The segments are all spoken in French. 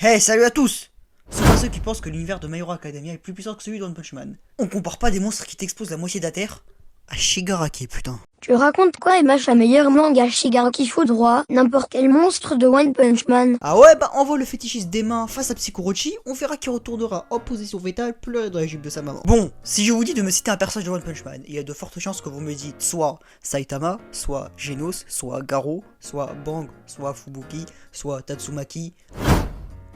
Hey, salut à tous! Ce sont ceux qui pensent que l'univers de My Hero Academia est plus puissant que celui de One Punch Man. On compare pas des monstres qui t'explosent la moitié de la Terre à Shigaraki, putain. Tu racontes quoi, Emash, la meilleure manga Shigaraki foudroie n'importe quel monstre de One Punch Man? Ah ouais, bah envoie le fétichiste des mains face à Psychorochi, on verra qu'il retournera en position fétale pleurer dans la jupe de sa maman. Bon, si je vous dis de me citer un personnage de One Punch Man, il y a de fortes chances que vous me dites soit Saitama, soit Genos, soit Garo, soit Bang, soit Fubuki, soit Tatsumaki,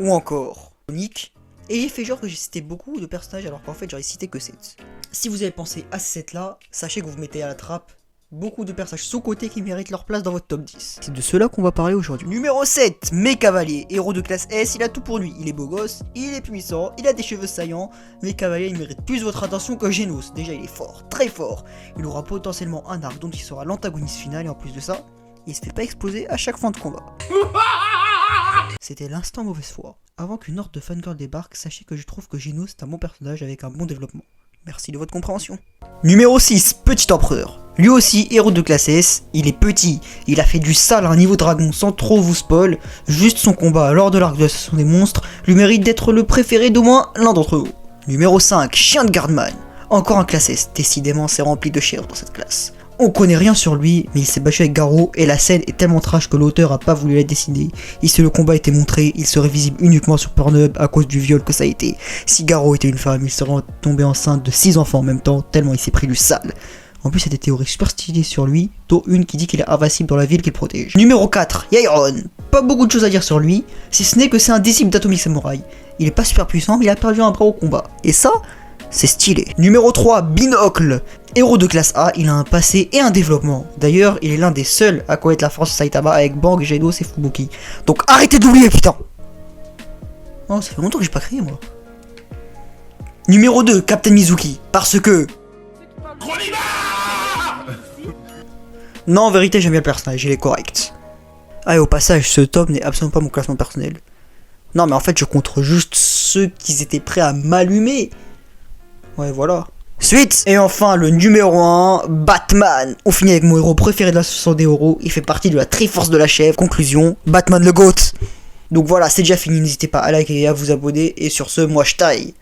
ou encore Nick. Et j'ai fait genre que j'ai cité beaucoup de personnages alors qu'en fait j'aurais cité que 7. Si vous avez pensé à ces 7 là, sachez que vous mettez à la trappe beaucoup de personnages sous-cotés qui méritent leur place dans votre top 10. C'est de cela qu'on va parler aujourd'hui. Numéro 7, mes cavaliers, héros de classe S, il a tout pour lui. Il est beau gosse, il est puissant, il a des cheveux saillants. Mes cavaliers, il mérite plus votre attention que Genos. Déjà il est fort, très fort. Il aura potentiellement un arc dont il sera l'antagoniste final et en plus de ça, il se fait pas exploser à chaque fin de combat. C'était l'instant mauvaise foi. Avant qu'une horde de fangirls débarque, sachez que je trouve que Genos est un bon personnage avec un bon développement. Merci de votre compréhension. Numéro 6, Petit Empereur. Lui aussi, héros de classe S, il est petit, il a fait du sale à un niveau dragon sans trop vous spoil, juste son combat lors de l'arc de l'association des monstres lui mérite d'être le préféré d'au moins l'un d'entre vous. Numéro 5, Chien de Gardeman. Encore un classe S, décidément c'est rempli de chèvres dans cette classe. On connaît rien sur lui, mais il s'est battu avec Garo et la scène est tellement trash que l'auteur a pas voulu la dessiner. Et si le combat était montré, il serait visible uniquement sur Pornhub à cause du viol que ça a été. Si Garo était une femme, il serait tombé enceinte de 6 enfants en même temps, tellement il s'est pris du sale. En plus, il y a des théories super stylées sur lui, dont une qui dit qu'il est invincible dans la ville qu'il protège. Numéro 4, Yairon. Pas beaucoup de choses à dire sur lui, si ce n'est que c'est un disciple d'Atomic Samurai. Il est pas super puissant, mais il a perdu un bras au combat. Et ça, c'est stylé. Numéro 3, Binocle. Héros de classe A, il a un passé et un développement. D'ailleurs, il est l'un des seuls à connaître la force de Saitama avec Bang, Genos et Fubuki. Donc arrêtez d'oublier, putain. Oh, ça fait longtemps que j'ai pas crié, moi. Numéro 2, Captain Mizuki. Parce que... Non, en vérité, j'aime bien le personnage, il est correct. Ah, et au passage, ce top n'est absolument pas mon classement personnel. Non, mais en fait, je compte juste ceux qui étaient prêts à m'allumer. Ouais, voilà. Suite. Et enfin, le numéro 1, Batman. On finit avec mon héros préféré de l'association des héros. Il fait partie de la Triforce de la Chèvre. Conclusion, Batman le GOAT. Donc voilà, c'est déjà fini. N'hésitez pas à liker et à vous abonner. Et sur ce, moi je taille.